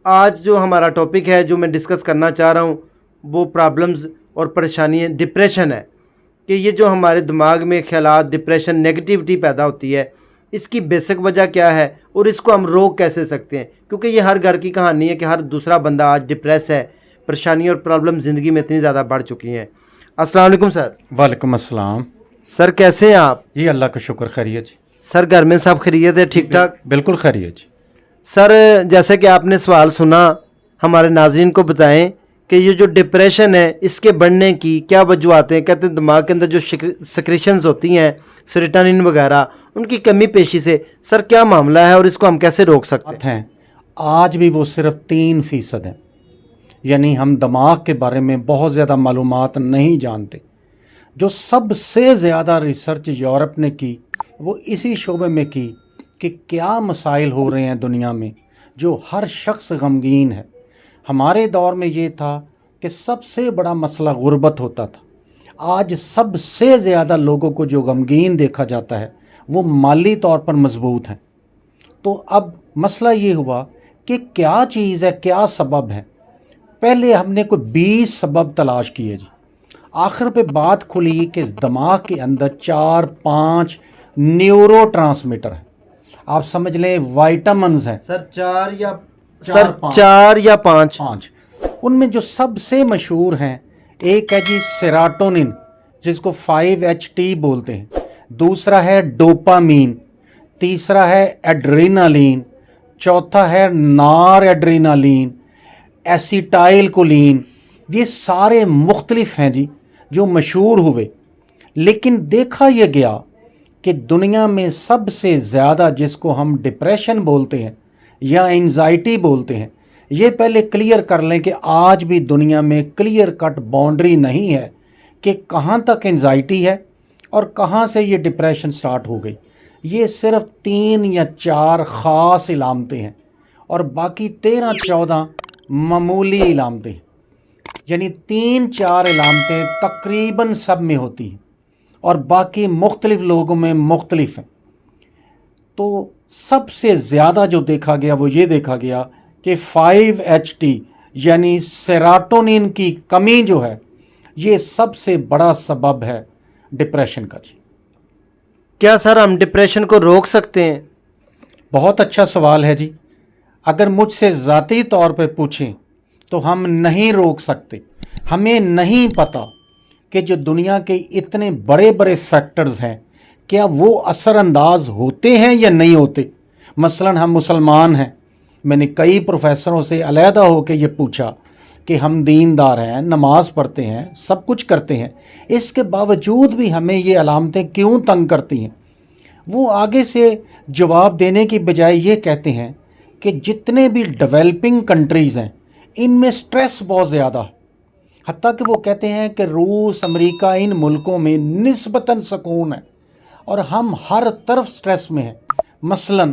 آج جو ہمارا ٹاپک ہے جو میں ڈسکس کرنا چاہ رہا ہوں وہ پرابلمز اور پریشانیاں ڈپریشن ہے کہ یہ جو ہمارے دماغ میں خیالات ڈپریشن نیگیٹیوٹی پیدا ہوتی ہے اس کی بیسک وجہ کیا ہے اور اس کو ہم روک کیسے سکتے ہیں، کیونکہ یہ ہر گھر کی کہانی ہے کہ ہر دوسرا بندہ آج ڈپریس ہے، پریشانی اور پرابلم زندگی میں اتنی زیادہ بڑھ چکی ہیں۔ السلام علیکم سر۔ وعلیکم السلام۔ سر کیسے ہیں آپ؟ جی اللہ کا شکر، خیریت جی۔ سر گھر میں سب خیریت ہے، ٹھیک ٹھاک؟ بالکل خیریت جی۔ سر جیسے کہ آپ نے سوال سنا، ہمارے ناظرین کو بتائیں کہ یہ جو ڈپریشن ہے اس کے بڑھنے کی کیا وجوہات ہیں؟ کہتے ہیں دماغ کے اندر جو سیکریشنز ہوتی ہیں سیروٹونن وغیرہ، ان کی کمی پیشی سے سر کیا معاملہ ہے اور اس کو ہم کیسے روک سکتے ہیں؟ آج بھی وہ صرف 3% ہیں، یعنی ہم دماغ کے بارے میں بہت زیادہ معلومات نہیں جانتے۔ جو سب سے زیادہ ریسرچ یورپ نے کی وہ اسی شعبے میں کی کہ کیا مسائل ہو رہے ہیں دنیا میں جو ہر شخص غمگین ہے۔ ہمارے دور میں یہ تھا کہ سب سے بڑا مسئلہ غربت ہوتا تھا۔ آج سب سے زیادہ لوگوں کو جو غمگین دیکھا جاتا ہے وہ مالی طور پر مضبوط ہیں۔ تو اب مسئلہ یہ ہوا کہ کیا چیز ہے، کیا سبب ہے۔ پہلے ہم نے کوئی 20 سبب تلاش کیے جی، آخر پہ بات کھلی کہ دماغ کے اندر 4-5 نیورو ٹرانسمیٹر ہیں، آپ سمجھ لیں وائٹامنز ہیں سر 4 یا 5 ان میں جو سب سے مشہور ہیں ایک ہے جی سیراٹونن، جس کو 5HT بولتے ہیں، دوسرا ہے ڈوپامین، تیسرا ہے ایڈرینالین، چوتھا ہے نار ایڈرینالین، ایسیٹائل کولین۔ یہ سارے مختلف ہیں جی جو مشہور ہوئے، لیکن دیکھا یہ گیا کہ دنیا میں سب سے زیادہ جس کو ہم ڈپریشن بولتے ہیں یا انزائٹی بولتے ہیں، یہ پہلے کلیئر کر لیں کہ آج بھی دنیا میں کلیئر کٹ باؤنڈری نہیں ہے کہ کہاں تک انزائٹی ہے اور کہاں سے یہ ڈپریشن سٹارٹ ہو گئی۔ یہ صرف 3 یا 4 خاص علامتیں ہیں اور باقی 13-14 معمولی علامتیں ہیں، یعنی 3-4 علامتیں تقریباً سب میں ہوتی ہیں اور باقی مختلف لوگوں میں مختلف ہیں۔ تو سب سے زیادہ جو دیکھا گیا وہ یہ دیکھا گیا کہ 5HT یعنی سیراٹونین کی کمی جو ہے یہ سب سے بڑا سبب ہے ڈپریشن کا جی۔ کیا سر ہم ڈپریشن کو روک سکتے ہیں؟ بہت اچھا سوال ہے جی۔ اگر مجھ سے ذاتی طور پہ پوچھیں تو ہم نہیں روک سکتے۔ ہمیں نہیں پتہ کہ جو دنیا کے اتنے بڑے بڑے فیکٹرز ہیں کیا وہ اثر انداز ہوتے ہیں یا نہیں ہوتے۔ مثلاً ہم مسلمان ہیں، میں نے کئی پروفیسروں سے علیحدہ ہو کے یہ پوچھا کہ ہم دیندار ہیں، نماز پڑھتے ہیں، سب کچھ کرتے ہیں، اس کے باوجود بھی ہمیں یہ علامتیں کیوں تنگ کرتی ہیں؟ وہ آگے سے جواب دینے کی بجائے یہ کہتے ہیں کہ جتنے بھی ڈیولپنگ کنٹریز ہیں ان میں سٹریس بہت زیادہ ہے، حتیٰ کہ وہ کہتے ہیں کہ روس، امریکہ، ان ملکوں میں نسبتاً سکون ہے اور ہم ہر طرف سٹریس میں ہیں۔ مثلاً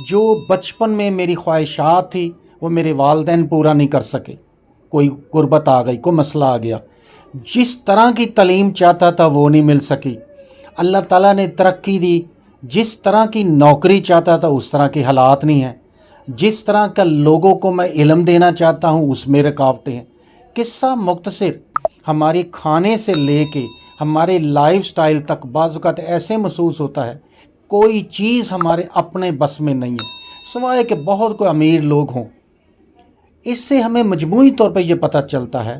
جو بچپن میں میری خواہشات تھی وہ میرے والدین پورا نہیں کر سکے، کوئی غربت آ گئی، کوئی مسئلہ آ گیا، جس طرح کی تعلیم چاہتا تھا وہ نہیں مل سکی، اللہ تعالیٰ نے ترقی دی، جس طرح کی نوکری چاہتا تھا اس طرح کے حالات نہیں ہیں، جس طرح کا لوگوں کو میں علم دینا چاہتا ہوں اس میں رکاوٹیں ہیں۔ قصہ مختصر، ہماری کھانے سے لے کے ہمارے لائف سٹائل تک بعض اوقات ایسے محسوس ہوتا ہے کوئی چیز ہمارے اپنے بس میں نہیں ہے سوائے کہ بہت کوئی امیر لوگ ہوں۔ اس سے ہمیں مجموعی طور پہ یہ پتہ چلتا ہے،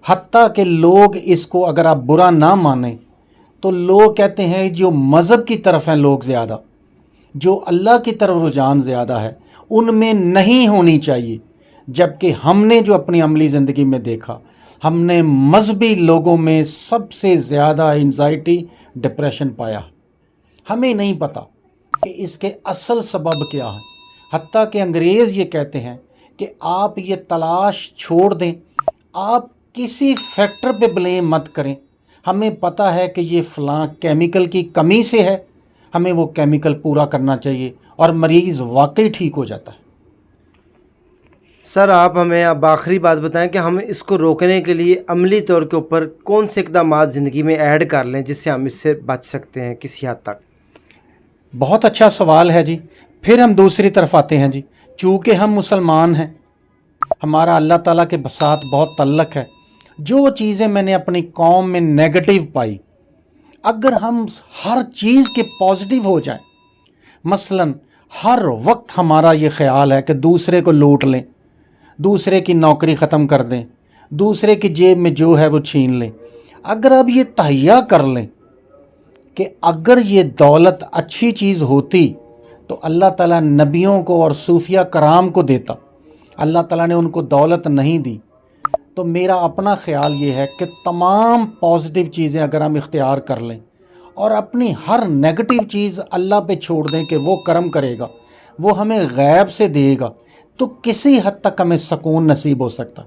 حتیٰ کہ لوگ اس کو اگر آپ برا نہ مانیں تو لوگ کہتے ہیں جو مذہب کی طرف ہیں لوگ زیادہ، جو اللہ کی طرف رجحان زیادہ ہے ان میں نہیں ہونی چاہیے، جبکہ ہم نے جو اپنی عملی زندگی میں دیکھا ہم نے مذہبی لوگوں میں سب سے زیادہ انزائٹی، ڈپریشن پایا۔ ہمیں نہیں پتہ کہ اس کے اصل سبب کیا ہے، حتیٰ کہ انگریز یہ کہتے ہیں کہ آپ یہ تلاش چھوڑ دیں، آپ کسی فیکٹر پہ بلیم مت کریں، ہمیں پتہ ہے کہ یہ فلاں کیمیکل کی کمی سے ہے، ہمیں وہ کیمیکل پورا کرنا چاہیے اور مریض واقعی ٹھیک ہو جاتا ہے۔ سر آپ ہمیں اب آخری بات بتائیں کہ ہم اس کو روکنے کے لیے عملی طور کے اوپر کون سے اقدامات زندگی میں ایڈ کر لیں جس سے ہم اس سے بچ سکتے ہیں کسی حد تک؟ بہت اچھا سوال ہے جی۔ پھر ہم دوسری طرف آتے ہیں جی، چونکہ ہم مسلمان ہیں ہمارا اللہ تعالیٰ کے ساتھ بہت تعلق ہے. جو چیزیں میں نے اپنی قوم میں نیگیٹو پائی، اگر ہم ہر چیز کے پازیٹیو ہو جائیں، مثلا ہر وقت ہمارا یہ خیال ہے کہ دوسرے کو لوٹ لیں، دوسرے کی نوکری ختم کر دیں، دوسرے کی جیب میں جو ہے وہ چھین لیں، اگر آپ یہ تہیہ کر لیں کہ اگر یہ دولت اچھی چیز ہوتی تو اللہ تعالیٰ نبیوں کو اور صوفیہ کرام کو دیتا، اللہ تعالیٰ نے ان کو دولت نہیں دی. تو میرا اپنا خیال یہ ہے کہ تمام پازیٹیو چیزیں اگر ہم اختیار کر لیں اور اپنی ہر نیگیٹو چیز اللہ پہ چھوڑ دیں کہ وہ کرم کرے گا، وہ ہمیں غیب سے دے گا، تو کسی حد تک ہمیں سکون نصیب ہو سکتا.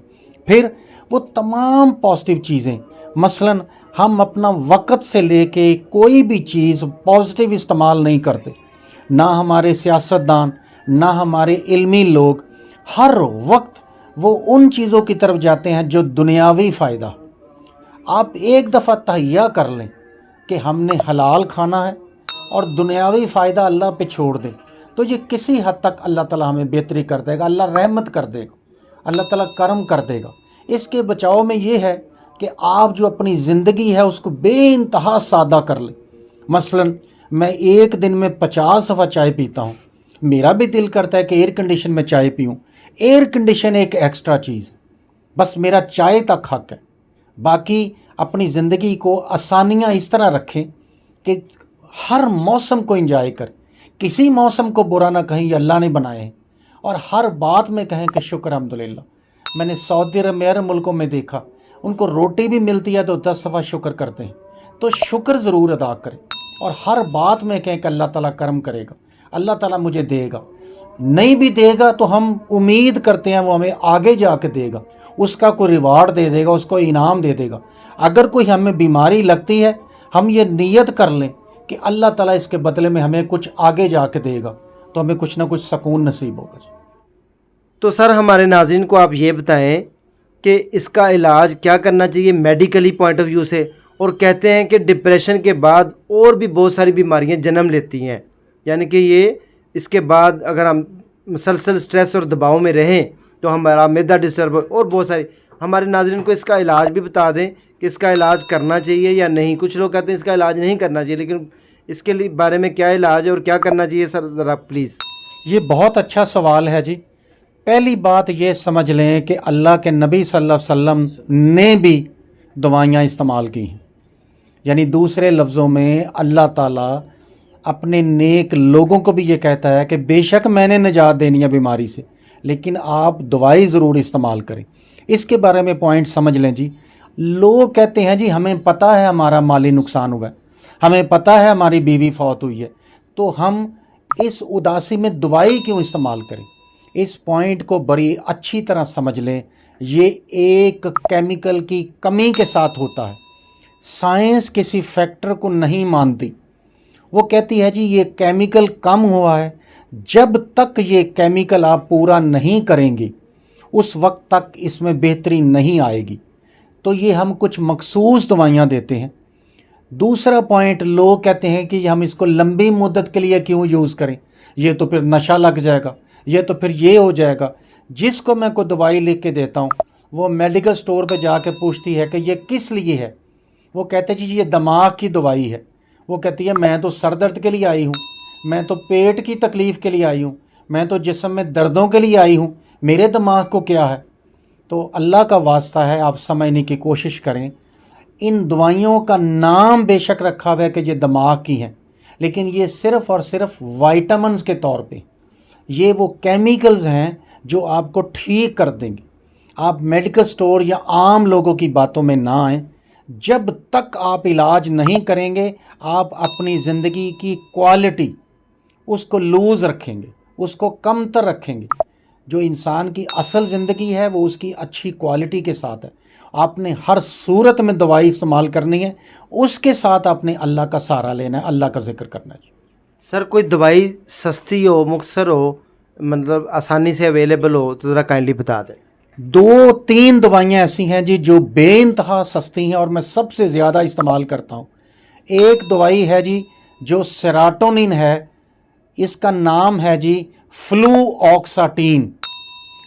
پھر وہ تمام پازیٹیو چیزیں، مثلا ہم اپنا وقت سے لے کے کوئی بھی چیز پازیٹیو استعمال نہیں کرتے، نہ ہمارے سیاستدان، نہ ہمارے علمی لوگ، ہر وقت وہ ان چیزوں کی طرف جاتے ہیں جو دنیاوی فائدہ. آپ ایک دفعہ تہیہ کر لیں کہ ہم نے حلال کھانا ہے اور دنیاوی فائدہ اللہ پہ چھوڑ دیں، تو یہ کسی حد تک اللہ تعالیٰ ہمیں بہتری کر دے گا، اللہ رحمت کر دے گا، اللہ تعالیٰ کرم کر دے گا. اس کے بچاؤ میں یہ ہے کہ آپ جو اپنی زندگی ہے اس کو بے انتہا سادہ کر لیں. مثلا میں ایک دن میں 50 دفعہ چائے پیتا ہوں، میرا بھی دل کرتا ہے کہ ایئر کنڈیشن میں چائے پیوں. ایئر کنڈیشن ایک ایکسٹرا چیز ہے، بس میرا چائے تک حق ہے. باقی اپنی زندگی کو آسانیاں اس طرح رکھیں کہ ہر موسم کو انجوائے کریں، کسی موسم کو برا نہ کہیں، یہ اللہ نے بنائے ہیں، اور ہر بات میں کہیں کہ شکر الحمدللہ. میں نے سعودی عرب میں ملکوں میں دیکھا، ان کو روٹی بھی ملتی ہے تو 10 دفعہ شکر کرتے ہیں. تو شکر ضرور ادا کریں اور ہر بات میں کہیں کہ اللہ تعالیٰ کرم کرے گا، اللہ تعالیٰ مجھے دے گا. نہیں بھی دے گا تو ہم امید کرتے ہیں وہ ہمیں آگے جا کے دے گا، اس کا کوئی ریوارڈ دے دے گا، اس کو انعام دے دے گا. اگر کوئی ہمیں بیماری لگتی ہے، ہم یہ نیت کر لیں کہ اللہ تعالیٰ اس کے بدلے میں ہمیں کچھ آگے جا کے دے گا، تو ہمیں کچھ نہ کچھ سکون نصیب ہوگا. تو سر ہمارے ناظرین کو آپ یہ بتائیں کہ اس کا علاج کیا کرنا چاہیے میڈیکلی پوائنٹ آف ویو سے. اور کہتے ہیں کہ ڈپریشن کے بعد اور بھی بہت ساری بیماریاں جنم لیتی ہیں، یعنی کہ یہ اس کے بعد اگر ہم مسلسل سٹریس اور دباؤ میں رہیں تو ہمارا معدہ ڈسٹرب اور بہت ساری. ہمارے ناظرین کو اس کا علاج بھی بتا دیں کہ اس کا علاج کرنا چاہیے یا نہیں. کچھ لوگ کہتے ہیں اس کا علاج نہیں کرنا چاہیے، لیکن اس کے لیے بارے میں کیا علاج ہے اور کیا کرنا چاہیے سر، ذرا پلیز. یہ بہت اچھا سوال ہے جی. پہلی بات یہ سمجھ لیں کہ اللہ کے نبی صلی اللہ علیہ وسلم نے بھی دوائیاں استعمال کی ہیں. یعنی دوسرے لفظوں میں اللہ تعالیٰ اپنے نیک لوگوں کو بھی یہ کہتا ہے کہ بے شک میں نے نجات دینی ہے بیماری سے، لیکن آپ دوائی ضرور استعمال کریں. اس کے بارے میں پوائنٹ سمجھ لیں جی. لوگ کہتے ہیں جی ہمیں پتہ ہے ہمارا مالی نقصان ہوا ہے، ہمیں پتہ ہے ہماری بیوی فوت ہوئی ہے، تو ہم اس اداسی میں دوائی کیوں استعمال کریں. اس پوائنٹ کو بڑی اچھی طرح سمجھ لیں. یہ ایک کیمیکل کی کمی کے ساتھ ہوتا ہے. سائنس کسی فیکٹر کو نہیں مانتی، وہ کہتی ہے جی یہ کیمیکل کم ہوا ہے، جب تک یہ کیمیکل آپ پورا نہیں کریں گے اس وقت تک اس میں بہتری نہیں آئے گی. تو یہ ہم کچھ مخصوص دوائیاں دیتے ہیں. دوسرا پوائنٹ، لوگ کہتے ہیں کہ ہم اس کو لمبی مدت کے لیے کیوں یوز کریں، یہ تو پھر نشہ لگ جائے گا، یہ تو پھر یہ ہو جائے گا. جس کو میں کوئی دوائی لکھ کے دیتا ہوں وہ میڈیکل سٹور پہ جا کے پوچھتی ہے کہ یہ کس لیے ہے، وہ کہتے ہیں جی یہ دماغ کی دوائی ہے. وہ کہتی ہے میں تو سر درد کے لیے آئی ہوں، میں تو پیٹ کی تکلیف کے لیے آئی ہوں، میں تو جسم میں دردوں کے لیے آئی ہوں، میرے دماغ کو کیا ہے. تو اللہ کا واسطہ ہے آپ سمجھنے کی کوشش کریں. ان دوائیوں کا نام بے شک رکھا ہوا ہے کہ یہ دماغ کی ہیں، لیکن یہ صرف اور صرف وائٹامنز کے طور پہ، یہ وہ کیمیکلز ہیں جو آپ کو ٹھیک کر دیں گے. آپ میڈیکل سٹور یا عام لوگوں کی باتوں میں نہ آئیں. جب تک آپ علاج نہیں کریں گے آپ اپنی زندگی کی کوالٹی اس کو لوز رکھیں گے، اس کو کم تر رکھیں گے. جو انسان کی اصل زندگی ہے وہ اس کی اچھی کوالٹی کے ساتھ ہے. آپ نے ہر صورت میں دوائی استعمال کرنی ہے، اس کے ساتھ آپ نے اللہ کا سہارا لینا ہے، اللہ کا ذکر کرنا ہے. سر کوئی دوائی سستی ہو، مختصر ہو، مطلب آسانی سے اویلیبل ہو تو ذرا کائنڈلی بتا دیں. 2-3 دوائیاں ایسی ہیں جی جو بے انتہا سستی ہیں اور میں سب سے زیادہ استعمال کرتا ہوں. ایک دوائی ہے جی جو سیراٹونین ہے، اس کا نام ہے جی فلو آکساٹین.